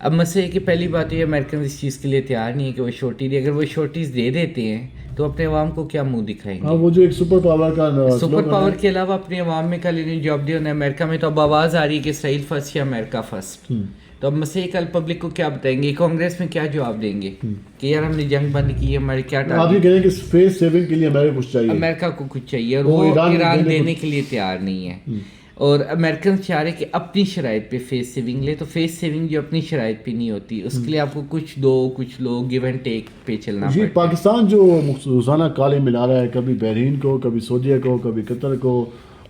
اب مسئلہ ہے کہ پہلی بات یہ امریکن اس چیز کے لیے تیار نہیں ہے کہ وہ شورٹی دے. اگر وہ شورٹیز دے دیتے ہیں تو اپنے عوام کو کیا منہ دکھائیں گے؟ ہاں وہ جو ایک سپر پاور کا سپر پاور کے علاوہ اپنے عوام میں کل انہیں جاب دیا. امریکہ میں تو اب آواز آ رہی ہے کہ اسرائیل فرسٹ یا امریکہ فرسٹ. تو اب مسئلہ کل پبلک کو کیا بتائیں گے؟ کانگریس میں کیا جواب دیں گے کہ یار ہم نے جنگ بند کی ہے, ہمارے کیا آپ یہ کہہ رہے ہیں کہ فیس سیونگ کے لیے امریکہ کچھ چاہیے, امریکہ کو کچھ چاہیے اور وہ ایران دینے کے لیے تیار نہیں ہے. اور امریکن چاہ رہے کہ اپنی شرائط پہ فیس سیونگ لے, تو فیس سیونگ جو اپنی شرائط پہ نہیں ہوتی اس کے لیے آپ کو کچھ دو کچھ لو گیو اینڈ ٹیک پہ چلنا پڑتا ہے. پاکستان جو روزانہ کالے ملا رہا ہے, کبھی بحرین کو, کبھی سعودیہ کو, کبھی قطر کو,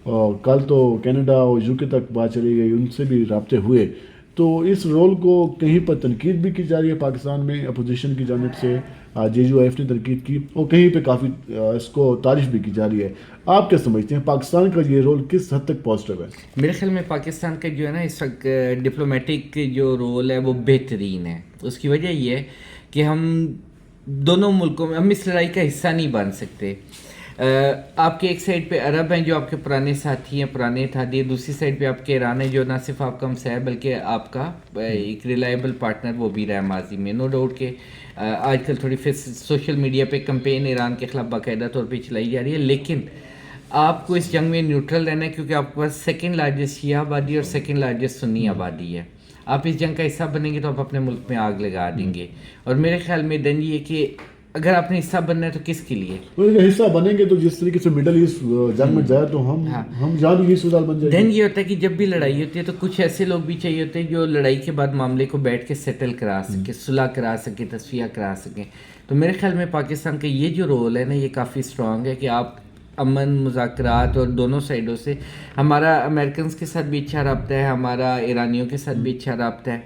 اور کل تو کینیڈا اور یو کے تک بات چلی گئی, ان سے بھی رابطے ہوئے. تو اس رول کو کہیں پر تنقید بھی کی جا رہی ہے پاکستان میں اپوزیشن کی جانب سے, جے یو ایف نے تنقید کی, اور کہیں پہ کافی اس کو تعریف بھی کی جا رہی ہے. آپ کیا سمجھتے ہیں پاکستان کا یہ رول کس حد تک پازیٹیو ہے؟ میرے خیال میں پاکستان کا جو ہے نا اس وقت ڈپلومیٹک جو رول ہے وہ بہترین ہے. اس کی وجہ یہ ہے کہ ہم دونوں ملکوں میں, ہم اس لڑائی کا حصہ نہیں بن سکتے. آپ کے ایک سائڈ پہ عرب ہیں جو آپ کے پرانے ساتھی ہیں, پرانے اتحادی, دوسری سائڈ پہ آپ کے ایران ہے جو نہ صرف آپ کا ہمسایہ ہے بلکہ آپ کا ایک ریلائبل پارٹنر وہ بھی رہا ہے ماضی میں. نو ڈاؤٹ کہ آج کل تھوڑی سوشل میڈیا پہ کمپین ایران کے خلاف باقاعدہ طور پہ چلائی جا رہی ہے, لیکن آپ کو اس جنگ میں نیوٹرل رہنا ہے کیونکہ آپ کے پاس سیکنڈ لارجسٹ شیعہ آبادی اور سیکنڈ لارجسٹ سنی آبادی ہے. آپ اس جنگ کا حصہ بنیں گے تو آپ اپنے ملک میں آگ لگا دیں گے. اور میرے خیال میں دین یہ کہ اگر آپ نے حصہ بننا ہے تو کس کے لیے حصہ بنیں گے؟ تو جس طریقے سے مڈل ایسٹ جنگ میں جائے تو ہم جہاں بھی یہ صورت بن جائے. دین یہ ہوتا ہے کہ جب بھی لڑائی ہوتی ہے تو کچھ ایسے لوگ بھی چاہیے ہوتے ہیں جو لڑائی کے بعد معاملے کو بیٹھ کے سیٹل کرا سکے, صلح کرا سکے, تصفیہ کرا سکیں. تو میرے خیال میں پاکستان کا یہ جو رول ہے نا یہ کافی اسٹرانگ ہے کہ آپ امن, مذاکرات, اور دونوں سائڈوں سے ہمارا امریکنز کے ساتھ بھی اچھا رابطہ ہے, ہمارا ایرانیوں کے ساتھ بھی اچھا رابطہ ہے,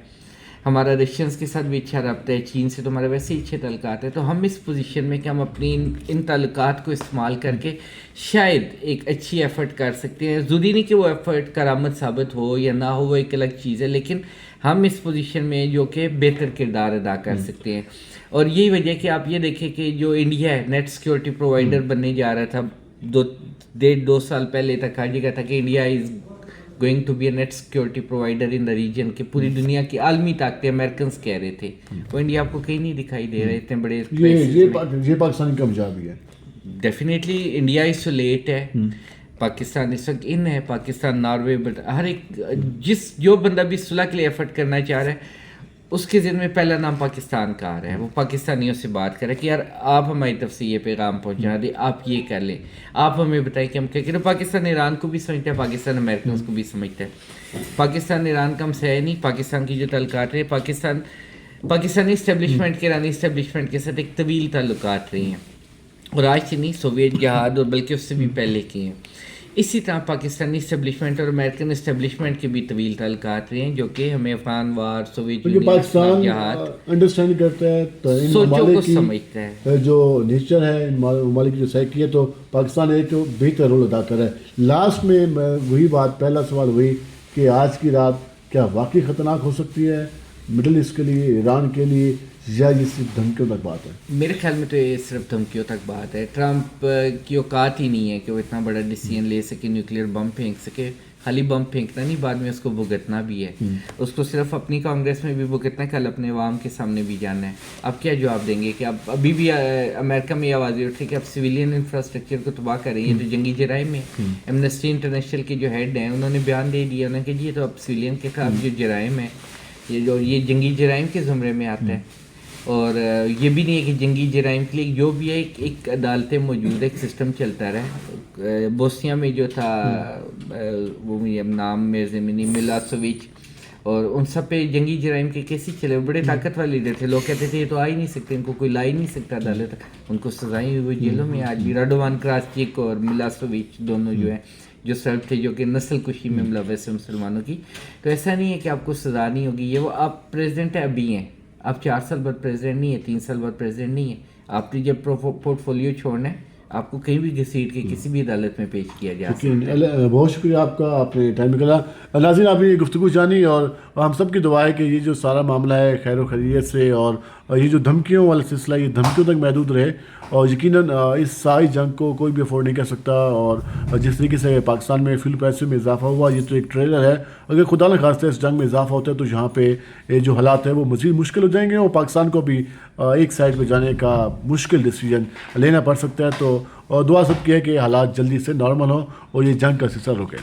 ہمارا رشینز کے ساتھ بھی اچھا رابطہ ہے, چین سے تو ہمارے ویسے ہی اچھے تعلقات ہیں. تو ہم اس پوزیشن میں کہ ہم اپنی ان تعلقات کو استعمال کر کے شاید ایک اچھی ایفرٹ کر سکتے ہیں. ضروری نہیں کہ وہ ایفرٹ کرامت ثابت ہو یا نہ ہو, وہ ایک الگ چیز ہے, لیکن ہم اس پوزیشن میں جو کہ بہتر کردار ادا کر سکتے ہیں. اور یہی وجہ کہ آپ یہ دیکھیں کہ جو انڈیا ہے نیٹ سیکیورٹی پرووائڈر بننے جا رہا تھا, 2 سال پہلے تک کہا گیا تھا کہ India is going to be a net security provider in the region, کہ پوری دنیا کی عالمی طاقتیں امریکنز کہہ رہے تھے, وہ انڈیا آپ کو کہیں نہیں دکھائی دے رہے اتنے بڑے. یہ پاکستان کی کامیابی ہے. ڈیفینیٹلی انڈیا اس سے لیٹ ہے, پاکستان اس وقت ان ہے, پاکستان ناروے, بٹ ہر ایک جو بندہ بھی صلح کے لیے ایفرٹ کرنا چاہ رہا ہے اس کے ذہن میں پہلا نام پاکستان کا آ رہا ہے. وہ پاکستانیوں سے بات کرے کہ یار آپ ہماری طرف سے یہ پیغام پہنچا دیں, آپ یہ کر لیں, آپ ہمیں بتائیں کہ ہم کیا کریں. پاکستان ایران کو بھی سمجھتا ہے, پاکستان امریکنز کو بھی سمجھتا ہے. پاکستان ایران کا ہمسایہ نہیں, پاکستان کی جو تعلقات رہے, پاکستانی اسٹیبلشمنٹ کے ایرانی اسٹیبلشمنٹ کے ساتھ ایک طویل تعلقات رہی ہیں, اور آج سے نہیں, سوویت جہاد اور بلکہ اس سے بھی پہلے کی ہیں. اسی طرح پاکستانی اسٹیبلشمنٹ اور امریکن اسٹیبلشمنٹ کے بھی طویل تعلقات رہے ہیں جو کہ ہمیں افغان وار, سوویت یونین, پاکستان جہاد انڈرسٹینڈ کرتا ہے, سوچوں کو سمجھتا ہے, جو نیچر ہے ان ممالک کی جو سائیکی ہے, تو پاکستان ایک بہتر رول ادا کر رہا ہے. لاسٹ میں وہی بات, پہلا سوال وہی کہ آج کی رات کیا واقعی خطرناک ہو سکتی ہے مڈل ایسٹ کے لیے, ایران کے لیے, یا یہ صرف دھمکیوں تک بات ہے؟ میرے خیال میں تو یہ صرف دھمکیوں تک بات ہے. ٹرمپ کی اوقات ہی نہیں ہے کہ وہ اتنا بڑا ڈیسیژن لے سکے, نیوکلیئر بم پھینک سکے. خالی بم پھینکنا نہیں, بعد میں اس کو بھگتنا بھی ہے. اس کو صرف اپنی کانگریس میں بھی بھگتنا ہے, کل اپنے عوام کے سامنے بھی جانا ہے. آپ کیا جواب دیں گے کہ آپ ابھی بھی امریکہ میں یہ آوازیں اٹھ رہی کہ آپ سویلین انفراسٹرکچر کو تباہ کر رہی ہیں, تو جنگی جرائم ہے. ایمنسٹی انٹرنیشنل کے جو ہیڈ ہیں انہوں نے بیان دے دیا انہوں نے کہ جی تو اب سویلین کے خلاف جو جرائم ہے یہ جنگی جرائم کے زمرے میں آتا ہے. اور یہ بھی نہیں ہے کہ جنگی جرائم کے لیے جو بھی ہے ایک عدالتیں موجود ہے, ایک سسٹم چلتا رہا. بوسنیا میں جو تھا وہ نام میرے ذہن میں ملاسوویچ, اور ان سب پہ جنگی جرائم کے کیس ہی چلے. بڑے طاقت والے لیڈر تھے, لوگ کہتے تھے یہ تو آ ہی نہیں سکتے, ان کو کوئی لا ہی نہیں سکتا عدالت, ان کو سزائیں ہوئی, وہ جیلوں میں آج بھی. راڈوان کراسچیک اور ملاسوویچ دونوں جو ہیں جو سرب تھے, جو کہ نسل کشی میں ملوث ہیں مسلمانوں کی. تو ایسا نہیں ہے کہ آپ کو سزا نہیں ہوگی. یہ وہ آپ پریزیڈنٹ ابھی ہیں, آپ 4 سال بعد پریزیڈنٹ نہیں ہے, 3 سال بعد پریزیڈنٹ نہیں ہے. آپ نے جب پورٹ فولیو چھوڑنا ہے آپ کو کہیں بھی گھسیٹ کے کسی بھی عدالت میں پیش کیا جا سکتا ہے. بہت شکریہ آپ کا, آپ نے ٹائم نکالا. ناظرین آپ نے یہ گفتگو جانی اور ہم سب کی دعا ہے کہ یہ جو سارا معاملہ ہے خیر و خیریت سے اور یہ جو دھمکیوں والا سلسلہ یہ دھمکیوں تک محدود رہے، اور یقیناً اس ساری جنگ کو کوئی بھی افورڈ نہیں کر سکتا. اور جس طریقے سے پاکستان میں فیول پرائسوں میں اضافہ ہوا، یہ تو ایک ٹریلر ہے. اگر خدا نہ خواستہ اس جنگ میں اضافہ ہوتا ہے تو یہاں پہ یہ جو حالات ہیں وہ مزید مشکل ہو جائیں گے، اور پاکستان کو بھی ایک سائڈ پہ جانے کا مشکل ڈیسیجن لینا پڑ سکتا ہے. تو دعا سب کی ہے کہ حالات جلدی سے نارمل ہوں اور یہ جنگ کا سلسلہ رکے.